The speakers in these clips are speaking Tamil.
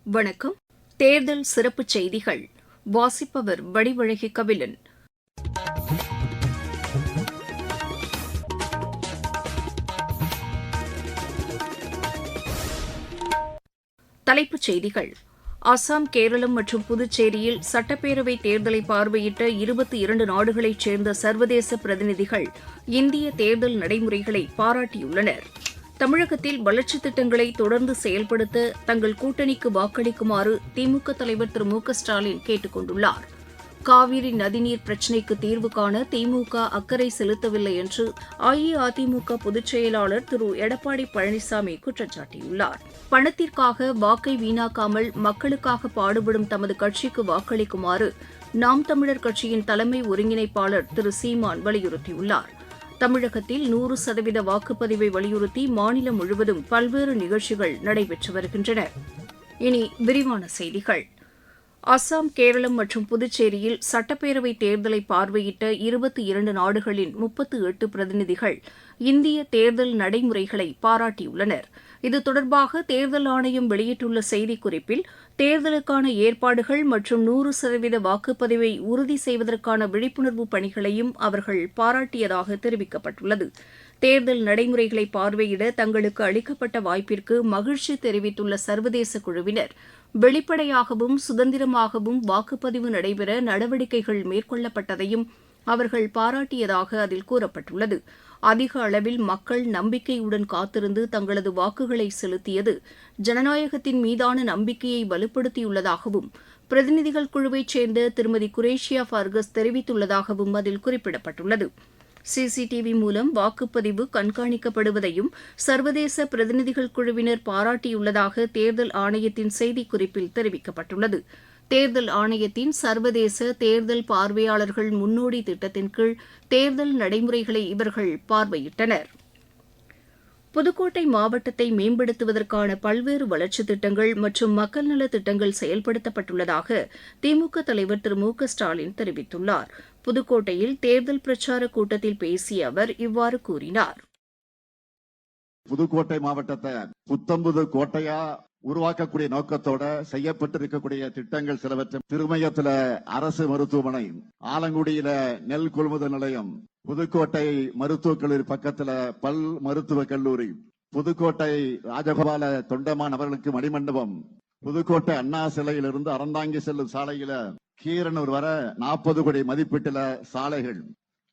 வணக்கம். தேர்தல் சிறப்புச் செய்திகள் வாசிப்பவர் வடிவழகி கபிலன். தலைப்புச் செய்திகள். அசாம், கேரளம் மற்றும் புதுச்சேரியில் சட்டப்பேரவை தேர்தலை பார்வையிட்ட 22 நாடுகளைச் சேர்ந்த சர்வதேச பிரதிநிதிகள் இந்திய தேர்தல் நடைமுறைகளை பாராட்டியுள்ளனர். தமிழகத்தில் வளர்ச்சித் திட்டங்களை தொடர்ந்து செயல்படுத்த தங்கள் கூட்டணிக்கு வாக்களிக்குமாறு திமுக தலைவர் திரு மு க ஸ்டாலின் கேட்டுக் கொண்டுள்ளார். காவிரி நதிநீர் பிரச்சினைக்கு தீர்வு காண திமுக அக்கறை செலுத்தவில்லை என்று அஇஅதிமுக பொதுச் செயலாளர் திரு எடப்பாடி பழனிசாமி குற்றம் சாட்டியுள்ளார். பணத்திற்காக வாக்கை வீணாக்காமல் மக்களுக்காக பாடுபடும் தமது கட்சிக்கு வாக்களிக்குமாறு நாம் தமிழர் கட்சியின் தலைமை ஒருங்கிணைப்பாளர் திரு சீமான் வலியுறுத்தியுள்ளார். தமிழகத்தில் 100% வாக்குப்பதிவை வலியுறுத்தி மாநிலம் முழுவதும் பல்வேறு நிகழ்ச்சிகள் நடைபெற்று வருகின்றன. இனி விரிவான செய்திகள். அசாம், கேரளம் மற்றும் புதுச்சேரியில் சட்டப்பேரவை தேர்தலை பார்வையிட்ட 22 நாடுகளின் 38 பிரதிநிதிகள் இந்திய தேர்தல் நடைமுறைகளை பாராட்டியுள்ளனர். இது தொடர்பாக தேர்தல் ஆணையம் வெளியிட்டுள்ள செய்திக்குறிப்பில், தேர்தலுக்கான ஏற்பாடுகள் மற்றும் 100% வாக்குப்பதிவை உறுதி செய்வதற்கான விழிப்புணர்வு பணிகளையும் அவர்கள் பாராட்டியதாக தெரிவிக்கப்பட்டுள்ளது. தேர்தல் நடைமுறைகளை பார்வையிட தங்களுக்கு அளிக்கப்பட்ட வாய்ப்பிற்கு மகிழ்ச்சி தெரிவித்துள்ள சர்வதேச குழுவினர், வெளிப்படையாகவும் சுதந்திரமாகவும் வாக்குப்பதிவு நடைபெற நடவடிக்கைகள் மேற்கொள்ளப்பட்டதையும் அவர்கள் பாராட்டியதாக அதில் கூறப்பட்டுள்ளது. அதிக அளவில் மக்கள் நம்பிக்கையுடன் காத்திருந்து தங்களது வாக்குகளை செலுத்தியது ஜனநாயகத்தின் மீதான நம்பிக்கையை வலுப்படுத்தியுள்ளதாகவும் பிரதிநிதிகள் குழுவைச் சேர்ந்த திருமதி குரேஷியா ஃபர்கஸ் தெரிவித்துள்ளதாகவும் அதில் குறிப்பிடப்பட்டுள்ளது. சிசிடிவி மூலம் வாக்குப்பதிவு கண்காணிக்கப்படுவதையும் சர்வதேச பிரதிநிதிகள் குழுவினர் பாராட்டியுள்ளதாக தேர்தல் ஆணையத்தின் செய்திக்குறிப்பில் தெரிவிக்கப்பட்டுள்ளது. தேர்தல் ஆணையத்தின் சர்வதேச தேர்தல் பார்வையாளர்கள் முன்னோடி திட்டத்தின் கீழ் தேர்தல் நடைமுறைகளை இவர்கள் பார்வையிட்டனர். புதுக்கோட்டை மாவட்டத்தை மேம்படுத்துவதற்கான பல்வேறு வளர்ச்சித் திட்டங்கள் மற்றும் மக்கள் நலத் திட்டங்கள் செயல்படுத்தப்பட்டுள்ளதாக திமுக தலைவர் திரு மு க ஸ்டாலின் தெரிவித்துள்ளார். புதுக்கோட்டையில் தேர்தல் பிரச்சார கூட்டத்தில் பேசிய அவர் இவ்வாறு கூறினார். புதுக்கோட்டை மாவட்டத்தை புத்தம்புது கோட்டையா உருவாக்கக்கூடிய நோக்கத்தோட செய்யப்பட்டிருக்கக்கூடிய திட்டங்கள் சிலவற்றை திருமயத்துல அரசு மருத்துவமனை, ஆலங்குடியில நெல் கொள்முதல் நிலையம், புதுக்கோட்டை மருத்துவக் கல்லூரி பக்கத்துல பல் மருத்துவக் கல்லூரி, புதுக்கோட்டை ராஜகோபால தொண்டமான் அவர்களுக்கு மணிமண்டபம், புதுக்கோட்டை அண்ணா சிலையிலிருந்து அறந்தாங்கி செல்லும் சாலையில கீரனூர் வர 40 கோடி மதிப்பீட்டுல சாலைகள்,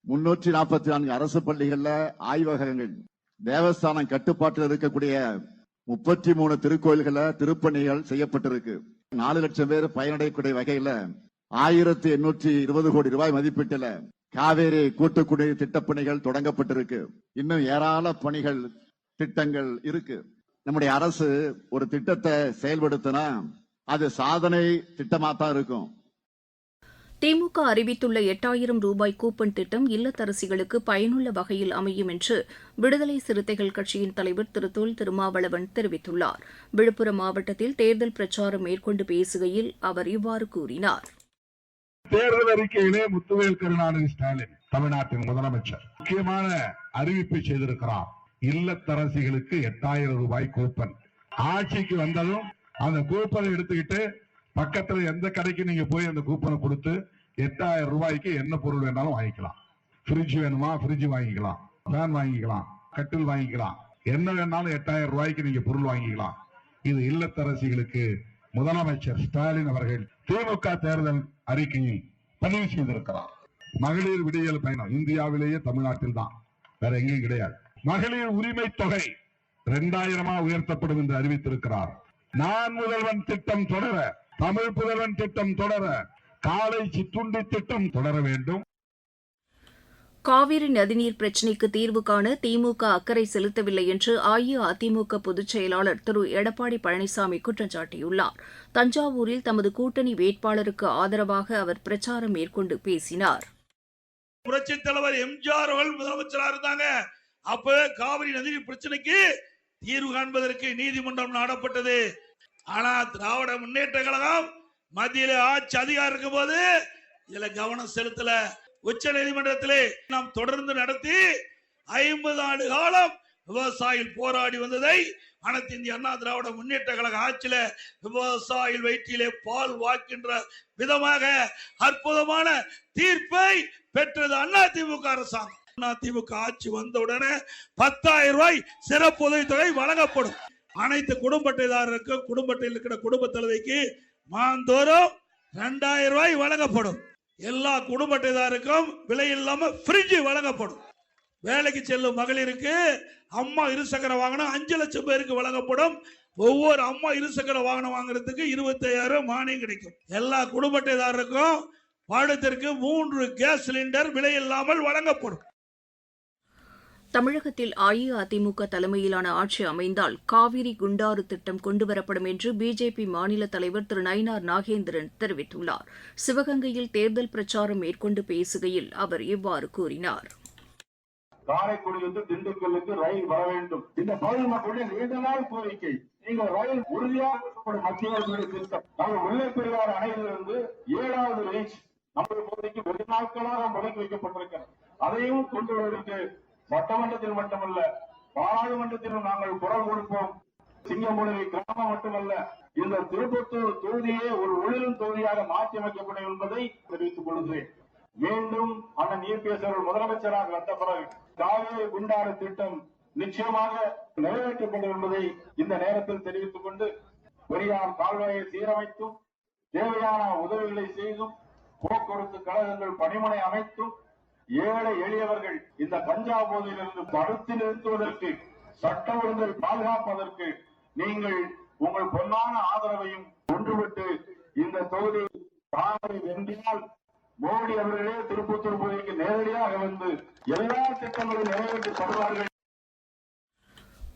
344 அரசு பள்ளிகள்ல ஆய்வகங்கள், தேவஸ்தானம் கட்டுப்பாட்டில் இருக்கக்கூடிய 33 திருக்கோயில்கள திருப்பணிகள் செய்யப்பட்டிருக்கு. 4 லட்சம் பேர் பயனடையக்கூடிய வகையில 1820 கோடி ரூபாய் மதிப்பீட்டுல காவேரி கூட்டு குடிநீர் திட்டப்பணிகள் தொடங்கப்பட்டிருக்கு. இன்னும் ஏராள பணிகள் திட்டங்கள் இருக்கு. நம்முடைய அரசு ஒரு திட்டத்தை செயல்படுத்தினா அது சாதனை திட்டமாத்தான் இருக்கும். திமுக அறிவித்துள்ள 8000 ரூபாய் கூப்பன் திட்டம் இல்லத்தரசிகளுக்கு பயனுள்ள வகையில் அமையும் என்று விடுதலை சிறுத்தைகள் கட்சியின் தலைவர் திரு தொல் திருமாவளவன் தெரிவித்துள்ளார். விழுப்புரம் மாவட்டத்தில் தேர்தல் பிரச்சாரம் மேற்கொண்டு பேசுகையில் அவர் இவ்வாறு கூறினார். தேர்தல் அறிக்கையிலே முத்துவேல் கருணாநிதி ஸ்டாலின் தமிழ்நாட்டின் முதலமைச்சர் முக்கியமான அறிவிப்பை செய்திருக்கிறார். இல்லத்தரசிகளுக்கு 8000 ரூபாய் கூப்பன். ஆட்சிக்கு வந்ததும் அந்த கூப்பனை எடுத்துக்கிட்டு பக்கத்துல எந்த கடைக்கு நீங்க போய் அந்த கூப்பனை கொடுத்து 8000 ரூபாய்க்கு என்ன பொருள் வேணாலும் வாங்கிக்கலாம். ஃப்ரிட்ஜ் வேணுமா ஃப்ரிட்ஜ் வாங்கிக்கலாம், ஃபேன் வாங்கிக்கலாம், கட்டில் வாங்கிக்கலாம், என்ன வேணாலும் 8000 ரூபாய்க்கு நீங்க பொருள் வாங்கிக்கலாம். இது இல்லத்தரசிகளுக்கு முதலமைச்சர் ஸ்டாலின் அவர்கள் திமுக தேர்தல் அறிக்கையை பதிவு செய்திருக்கிறார். மகளிர் விடியல் பயணம் இந்தியாவிலேயே தமிழ்நாட்டில் தான், வேற எங்கேயும் கிடையாது. மகளிர் உரிமை தொகை 2000 உயர்த்தப்படும் என்று அறிவித்திருக்கிறார். நான் முதல்வன் திட்டம் தொடர, தமிழ் புதல்வன் திட்டம் தொடர, காலை சிற்றுண்டி திட்டம் தொடர வேண்டும். காவிரி நதிநீர் பிரச்சினைக்கு தீர்வு காண திமுக அக்கறை செலுத்தவில்லை என்று அஇஅதிமுக பொதுச் செயலாளர் திரு எடப்பாடி பழனிசாமி குற்றம் சாட்டியுள்ளார். தஞ்சாவூரில் தமது கூட்டணி வேட்பாளருக்கு ஆதரவாக அவர் பிரச்சாரம் மேற்கொண்டு பேசினார். புரட்சித் தலைவர் எம்ஜிஆர் அவர்கள் முதலமைச்சராக இருந்தாங்க. அப்ப காவிரி நதிநீர் பிரச்சனைக்கு தீர்வு காண்பதற்கு நீதிமன்றம் நாடப்பட்டது. ஆனா திராவிட முன்னேற்ற கழகம் மத்தியில ஆட்சி அதிகாரம் இருக்கும் போது இதுல கவனம் செலுத்தல. உச்ச நீதிமன்றத்திலே நாம் தொடர்ந்து நடத்தி 50 ஆண்டு காலம் விவசாயிகள் போராடி வந்ததை அனைத்து இந்திய அண்ணா திராவிட முன்னேற்ற கழக ஆட்சியில விவசாயிகள் வயிற்றிலே பால் வாக்கின்ற விதமாக அற்புதமான தீர்ப்பை பெற்றது அதிமுக அரசாங்கம். அதிமுக ஆட்சி வந்தவுடனே 10,000 ரூபாய் சிறப்பு உதவித்தொகை வழங்கப்படும். அனைத்து குடும்ப அட்டைதாரருக்கும் குடும்ப அட்டையில் இருக்கிற குடும்ப தலைவிக்கு மாதந்தோறும் 2,000 ரூபாய் வழங்கப்படும். எல்லா குடும்ப அட்டைதாருக்கும் விலை இல்லாம ஃப்ரிட்ஜ் வழங்கப்படும். வேலைக்கு செல்லும் மகளிருக்கு அம்மா இருசக்கர வாகனம் 5 லட்சம் பேருக்கு வழங்கப்படும். ஒவ்வொரு அம்மா இருசக்கர வாகனம் வாங்குறதுக்கு 25,000 மானியம் கிடைக்கும். எல்லா குடும்ப அட்டைதாரருக்கும் வருடத்திற்கு 3 கேஸ் சிலிண்டர் விலை இல்லாமல் வழங்கப்படும். தமிழகத்தில் அஇஅதிமுக தலைமையிலான ஆட்சி அமைந்தால் காவிரி குண்டாறு திட்டம் கொண்டுவரப்படும் என்று பிஜேபி மாநில தலைவர் திரு நயினார் நாகேந்திரன் தெரிவித்துள்ளார். சிவகங்கையில் தேர்தல் பிரச்சாரம் மேற்கொண்டு பேசுகையில் அவர் இவ்வாறு கூறினார். காரைக்குடியிலிருந்து திண்டுக்கல்லுக்கு ரயில் வர வேண்டும். இந்த பகுதி மக்களுடைய நீண்ட நாள் கோரிக்கை. நீங்கள் ரயில் உறுதியாக மத்திய அரசுடைய திட்டம். நம்ம முல்லைப்பெரியாறு அணையிலிருந்து 7வது ரீச் நமது பகுதிக்கு வெகு நாட்களாக முடக்கி வைக்கப்பட்டிருக்கிறது. அதையும் கொண்டு வருவதற்கு சட்டமன்றத்தில் மட்டுமல்ல பாராளுமன்றத்திலும் நாங்கள் குரல் கொடுப்போம். சிங்கமுனரி கிராமம் மட்டுமல்ல, இந்த திருப்பத்தூர் தொகுதியே ஒரு ஒளிரும் தொகுதியாக மாற்றி அமைக்கப்படும் என்பதை தெரிவித்துக் கொள்கிறேன். மீண்டும் அண்ணன் இபிஎஸ் அவர்கள் முதலமைச்சராக வந்த பிறகு காவிரி குண்டாறு திட்டம் நிச்சயமாக நிறைவேற்றப்படும் என்பதை இந்த நேரத்தில் தெரிவித்துக் கொண்டு, பெரியார் கால்வாயை சீரமைத்தும் தேவையான உதவிகளை செய்தும் போக்குவரத்து கழகங்கள் பணிமனை அமைத்தும் ஏழை எளியவர்கள் இந்த கஞ்சா போதையிலிருந்து தடுத்து நிறுத்துவதற்கு சட்ட ஒழுங்கை பாதுகாப்பதற்கு நீங்கள் உங்கள் பொன்னான ஆதரவையும் ஒன்றுபட்டு இந்த தொகுதி தாமரை வென்றால் மோடி அவர்களே திருப்பத்தூர் பகுதிக்கு நேரடியாக வந்து எல்லா திட்டங்களும் நிறைவேற்றப்படுவார்கள்.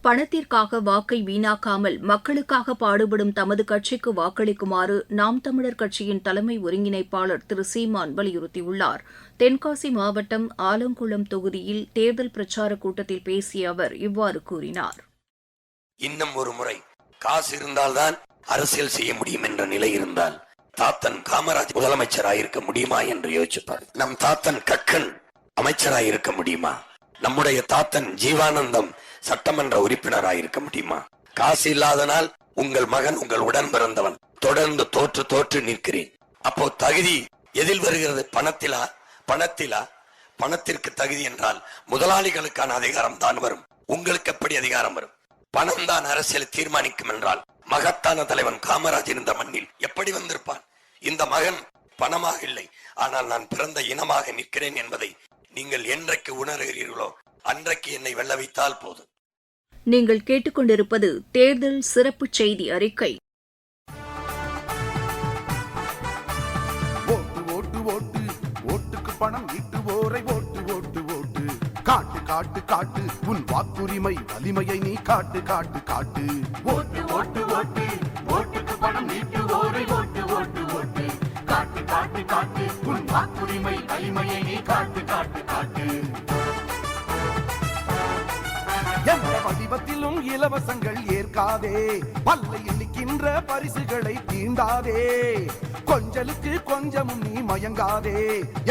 பணத்திற்காக வாக்கை வீணாக்காமல் மக்களுக்காக பாடுபடும் தமது கட்சிக்கு வாக்களிக்குமாறு நாம் தமிழர் கட்சியின் தலைமை ஒருங்கிணைப்பாளர் திரு சீமான் வலியுறுத்தியுள்ளார். தென்காசி மாவட்டம் ஆலங்குளம் தொகுதியில் தேர்தல் பிரச்சாரக் கூட்டத்தில் பேசிய அவர் இவ்வாறு கூறினார். இன்னும் ஒரு முறை காசு இருந்தால்தான் அரசியல் செய்ய முடியும் என்ற நிலை இருந்தால் தாத்தன் காமராஜ் முதலமைச்சராயிருக்க முடியுமா என்று யோசிப்பார். நம் தாத்தன் கக்கன் அமைச்சராயிருக்க முடியுமா? நம்முடைய தாத்தன் ஜீவானந்தம் சட்டமன்ற உறுப்பினராயிருக்க முடியுமா? காசு இல்லாதனால் உங்கள் மகன் உங்கள் உடன் பிறந்தவன் தொடர்ந்து தோற்று தோற்று நிற்கிறேன். அப்போ தகுதி எதில் வருகிறது? பணத்திலா? பணத்திற்கு தகுதி என்றால் முதலாளிகளுக்கான அதிகாரம் தான் வரும். உங்களுக்கு எப்படி அதிகாரம் வரும்? பணம் தான் அரசியல் தீர்மானிக்கும் என்றால் மகத்தான தலைவன் காமராஜ் இருந்த மண்ணில் எப்படி வந்திருப்பான்? இந்த மகன் பணமாக இல்லை, ஆனால் நான் பிறந்த இனமாக நிற்கிறேன் என்பதை நீங்கள் என்றைக்கு உணர்கிறீர்களோ அன்றைக்கு என்னை வெல்ல வைத்தால் போதும். நீங்கள் கேட்டுக்கொண்டிருப்பது தேர்தல் சிறப்பு செய்தி அறிக்கை. ஓட்டு ஓட்டு ஓட்டு ஓட்டுக்கு பணம் ஈட்டுவோரை ஓட்டு ஓட்டு ஓட்டு காட்டு காட்டு காட்டு உன் வாக்குரிமை வலிமையை நீ காட்டு காட்டு காட்டு. ஓட்டு ஓட்டு ஓட்டு ஓட்டுக்கு பணம் ஈட்டுவோரை ஓட்டு ஓட்டு ஓட்டு காட்டு காட்டு காட்டு உன் வாக்குரிமை வலிமையை நீ காட்டு காட்டு காட்டு. எந்த வடிவத்திலும் இலவசங்கள் ஏற்காதே, பல்லை எண்ணிக்கின்ற பரிசுகளை தீண்டாதே, கொஞ்சலுக்கு கொஞ்சமும் நீ மயங்காதே,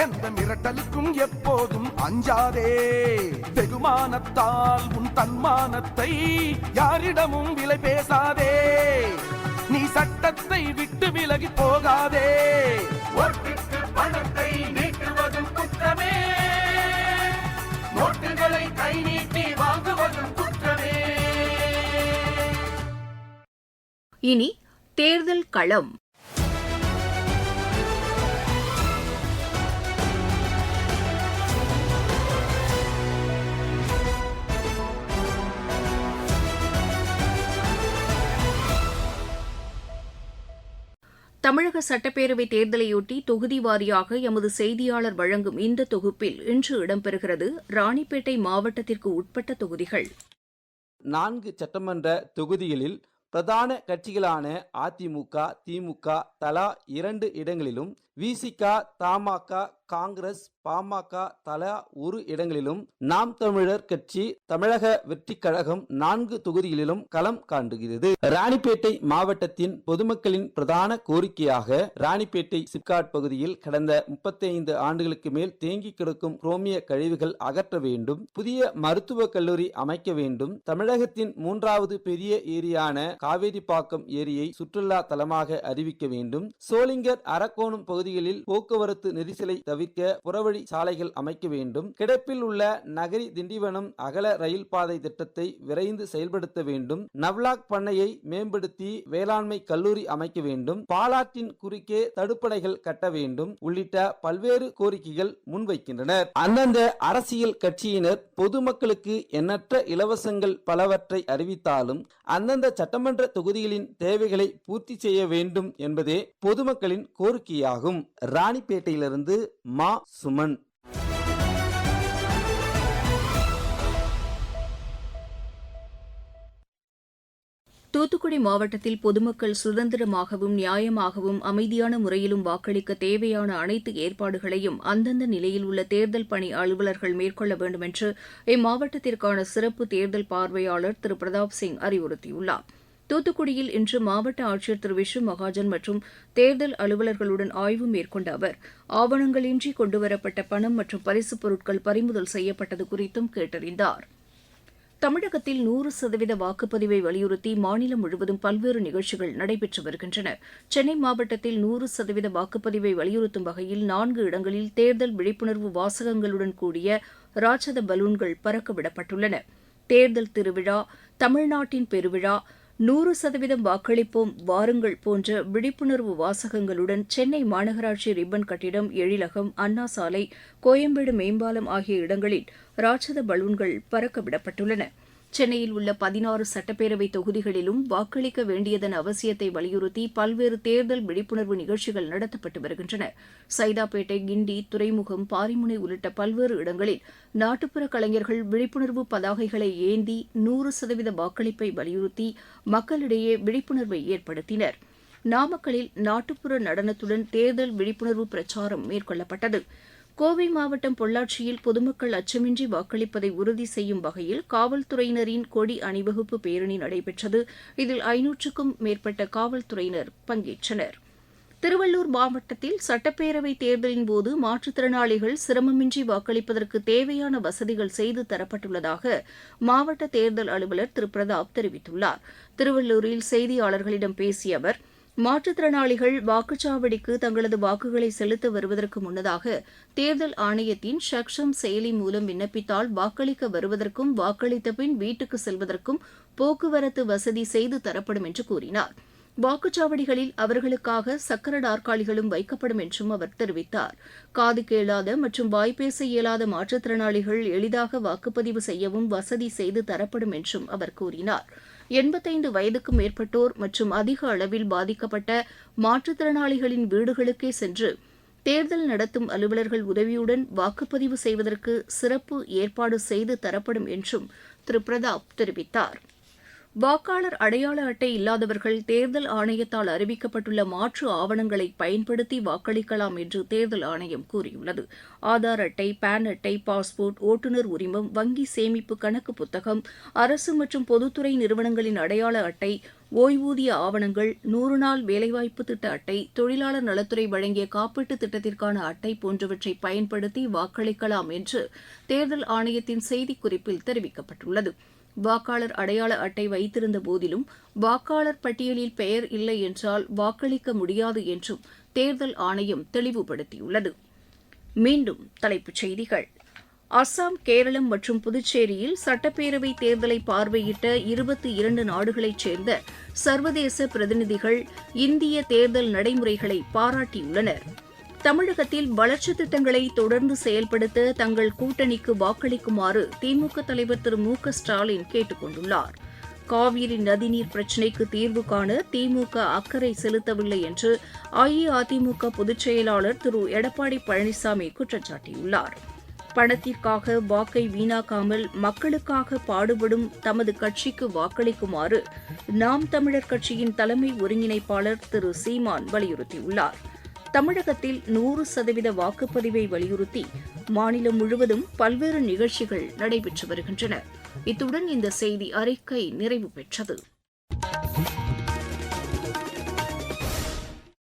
எந்த மிரட்டலுக்கும் எப்போதும் அஞ்சாதே. வெகுமானத்தால் உன் தன்மானத்தை யாரிடமும் விலை பேசாதே, நீ சட்டத்தை விட்டு விலகி போகாதே. ஓட்டுக்கு பணத்தை நீட்டுவதும் குற்றமே, நோட்டுகளை கை நீட்டி வாங்குவதும் குற்றமே. இனி தேர்தல் களம். தமிழக சட்டப்பேரவைத் தேர்தலையொட்டி தொகுதி வாரியாக எமது செய்தியாளர் வழங்கும் இந்த தொகுப்பில் இன்று இடம்பெறுகிறது ராணிப்பேட்டை மாவட்டத்திற்கு உட்பட்ட தொகுதிகள். 4 சட்டமன்ற தொகுதிகளில் பிரதான கட்சிகளான அதிமுக, திமுக தலா 2 இடங்களிலும் விசிக, தமாக, காங்கிரஸ், பாமக தலா ஒரு இடங்களிலும், நாம் தமிழர் கட்சி, தமிழக வெற்றிக் கழகம் 4 தொகுதிகளிலும் களம் காண்கிறது. ராணிப்பேட்டை மாவட்டத்தின் பொதுமக்களின் பிரதான கோரிக்கையாக ராணிப்பேட்டை சிப்காட் பகுதியில் கடந்த 35 ஆண்டுகளுக்கு மேல் தேங்கி கிடக்கும் குரோமிய கழிவுகள் அகற்ற வேண்டும், புதிய மருத்துவக் கல்லூரி அமைக்க வேண்டும், தமிழகத்தின் 3வது பெரிய ஏரியான காவேரிப்பாக்கம் ஏரியை சுற்றுலா தலமாக அறிவிக்க வேண்டும், சோளிங்கர், அரக்கோணம் பகுதிகளில் போக்குவரத்து நெரிசலை தவிர்க்க புறவழி சாலைகள் அமைக்க வேண்டும், கிடப்பில் உள்ள நகரி திண்டிவனம் அகல ரயில் பாதை திட்டத்தை விரைந்து செயல்படுத்த வேண்டும், நவ்லாக் பண்ணையை மேம்படுத்தி வேளாண்மை கல்லூரி அமைக்க வேண்டும், பாலாற்றின் குறுக்கே தடுப்பணைகள் கட்ட வேண்டும் உள்ளிட்ட பல்வேறு கோரிக்கைகள் முன்வைக்கின்றனர். அந்தந்த அரசியல் கட்சியினர் பொதுமக்களுக்கு எண்ணற்ற இலவசங்கள் பலவற்றை அறிவித்தாலும் அந்தந்த சட்டமன்ற தொகுதிகளின் தேவைகளை பூர்த்தி செய்ய வேண்டும் என்பதே பொதுமக்களின் கோரிக்கையாகும். ராணிப்பேட்டையிலிருந்து மா சுமன். தூத்துக்குடி மாவட்டத்தில் பொதுமக்கள் சுதந்திரமாகவும் நியாயமாகவும் அமைதியான முறையிலும் வாக்களிக்க தேவையான அனைத்து ஏற்பாடுகளையும் அந்தந்த நிலையில் உள்ள தேர்தல் பணி அலுவலர்கள் மேற்கொள்ள வேண்டும் என்று இம்மாவட்டத்திற்கான சிறப்பு தேர்தல் பார்வையாளர் திரு பிரதாப் சிங் அறிவுறுத்தியுள்ளார். தூத்துக்குடியில் இன்று மாவட்ட ஆட்சியர் திரு விஷ்ணு மகாஜன் மற்றும் தேர்தல் அலுவலர்களுடன் ஆய்வு மேற்கொண்ட அவர் ஆவணங்களின்றி கொண்டுவரப்பட்ட பணம் மற்றும் பரிசுப் பொருட்கள் பறிமுதல் செய்யப்பட்டது குறித்தும் கேட்டறிந்தார். தமிழகத்தில் 100% வாக்குப்பதிவை வலியுறுத்தி மாநிலம் முழுவதும் பல்வேறு நிகழ்ச்சிகள் நடைபெற்று வருகின்றன. சென்னை மாவட்டத்தில் 100% வாக்குப்பதிவை வலியுறுத்தும் வகையில் 4 இடங்களில் தேர்தல் விழிப்புணர்வு வாசகங்களுடன் கூடிய ராட்சத பலூன்கள் பறக்கவிடப்பட்டுள்ளன. தேர்தல் திருவிழா, தமிழ்நாட்டின் பெருவிழா, 100% வாக்களிப்போம் வாருங்கள் போன்ற விழிப்புணர்வு வாசகங்களுடன் சென்னை மாநகராட்சி ரிப்பன் கட்டிடம், எழிலகம், அண்ணா சாலை, கோயம்பேடு மேம்பாலம் ஆகிய இடங்களில் ராட்சத பலூன்கள் பறக்கவிடப்பட்டுள்ளன. சென்னையில் உள்ள 16 சட்டப்பேரவை தொகுதிகளிலும் வாக்களிக்க வேண்டியதன் அவசியத்தை வலியுறுத்தி பல்வேறு தேர்தல் விழிப்புணர்வு நிகழ்ச்சிகள் நடத்தப்பட்டு வருகின்றன. சைதாப்பேட்டை, கிண்டி, துறைமுகம், பாரிமுனை உள்ளிட்ட பல்வேறு இடங்களில் நாட்டுப்புற கலைஞர்கள் விழிப்புணர்வு பதாகைகளை ஏந்தி 100% வாக்களிப்பை வலியுறுத்தி மக்களிடையே விழிப்புணர்வை ஏற்படுத்தினர். நாமக்கலில் நாட்டுப்புற நடனத்துடன் தேர்தல் விழிப்புணர்வு பிரச்சாரம் மேற்கொள்ளப்பட்டது. கோவை மாவட்டம் பொள்ளாச்சியில் பொதுமக்கள் அச்சமின்றி வாக்களிப்பதை உறுதி செய்யும் வகையில் காவல்துறையினரின் கொடி அணிவகுப்பு பேரணி நடைபெற்றது. இதில் 500க்கும் மேற்பட்ட காவல்துறையினர் பங்கேற்றனர். திருவள்ளூர் மாவட்டத்தில் சட்டப்பேரவை தேர்தலின் போது மாற்றுத்திறனாளிகள் சிரமமின்றி வாக்களிப்பதற்கு தேவையான வசதிகள் செய்து தரப்பட்டுள்ளதாக மாவட்ட தேர்தல் அலுவலர் திரு பிரதாப் தெரிவித்துள்ளார். திருவள்ளூரில் செய்தியாளர்களிடம் பேசிய அவர், மாற்றுத்திறனாளிகள் வாக்குச்சாவடிக்கு தங்களது வாக்குகளை செலுத்த வருவதற்கு முன்னதாக தேர்தல் ஆணையத்தின் சக்ஷம் செயலி மூலம் விண்ணப்பித்தால் வாக்களிக்க வருவதற்கும் வாக்களித்த பின் வீட்டுக்கு செல்வதற்கும் போக்குவரத்து வசதி செய்து தரப்படும் என்று கூறினார். வாக்குச்சாவடிகளில் அவர்களுக்காக சக்கர நாற்காலிகளும் வைக்கப்படும் என்றும் அவர் தெரிவித்தார். காது கேளாத மற்றும் வாய்ப்பேச இயலாத மாற்றுத்திறனாளிகள் எளிதாக வாக்குப்பதிவு செய்யவும் வசதி செய்து தரப்படும் என்றும் அவர் கூறினார். 85 வயதுக்கும் மேற்பட்டோர் மற்றும் அதிக அளவில் பாதிக்கப்பட்ட மாற்றுத்திறனாளிகளின் வீடுகளுக்கே சென்று தேர்தல் நடத்தும் அலுவலர்கள் உதவியுடன் வாக்குப்பதிவு செய்வதற்கு சிறப்பு ஏற்பாடு செய்து தரப்படும் என்றும் திரு பிரதாப் தெரிவித்தார். வாக்காளர் அடையாள அட்டை இல்லாதவர்கள் தேர்தல் ஆணையத்தால் அறிவிக்கப்பட்டுள்ள மாற்று ஆவணங்களை பயன்படுத்தி வாக்களிக்கலாம் என்று தேர்தல் ஆணையம் கூறியுள்ளது. ஆதார் அட்டை, பான் அட்டை, பாஸ்போர்ட், ஓட்டுநர் உரிமம், வங்கி சேமிப்பு கணக்கு புத்தகம், அரசு மற்றும் பொதுத்துறை நிறுவனங்களின் அடையாள அட்டை, ஓய்வூதிய ஆவணங்கள், 100 நாள் வேலைவாய்ப்பு திட்ட அட்டை, தொழிலாளர் நலத்துறை வழங்கிய காப்பீட்டுத் திட்டத்திற்கான அட்டை போன்றவற்றை பயன்படுத்தி வாக்களிக்கலாம் என்று தேர்தல் ஆணையத்தின் செய்திக்குறிப்பில் தெரிவிக்கப்பட்டுள்ளது. வாக்காளர் அடையாள அட்டை வைத்திருந்த போதிலும் வாக்காளர் பட்டியலில் பெயர் இல்லை என்றால் வாக்களிக்க முடியாது என்றும் தேர்தல் ஆணையம் தெளிவுபடுத்தியுள்ளது. மீண்டும் தலைப்புச் செய்திகள். அஸ்ஸாம், கேரளம் மற்றும் புதுச்சேரியில் சட்டப்பேரவை தேர்தலை பார்வையிட்ட 22 நாடுகளைச் சேர்ந்த சர்வதேச பிரதிநிதிகள் இந்திய தேர்தல் நடைமுறைகளை பாராட்டியுள்ளனர். தமிழகத்தில் வளர்ச்சித் திட்டங்களை தொடர்ந்து செயல்படுத்த தங்கள் கூட்டணிக்கு வாக்களிக்குமாறு திமுக தலைவர் திரு மு.க. ஸ்டாலின் கேட்டுக் கொண்டுள்ளார். காவிரி நதிநீர் பிரச்சினைக்கு தீர்வு காண திமுக அக்கறை செலுத்தவில்லை என்று அஇஅதிமுக பொதுச் செயலாளர் திரு எடப்பாடி பழனிசாமி குற்றம் சாட்டியுள்ளார். பணத்திற்காக வாக்கை வீணாக்காமல் மக்களுக்காக பாடுபடும் தமது கட்சிக்கு வாக்களிக்குமாறு நாம் தமிழர் கட்சியின் தலைமை ஒருங்கிணைப்பாளர் திரு சீமான் வலியுறுத்தியுள்ளார். தமிழகத்தில் 100% வாக்குப்பதிவை வலியுறுத்தி மாநிலம் முழுவதும் பல்வேறு நிகழ்ச்சிகள் நடைபெற்று வருகின்றன. இத்துடன் இந்த செய்தி அறிக்கை நிறைவு பெற்றது.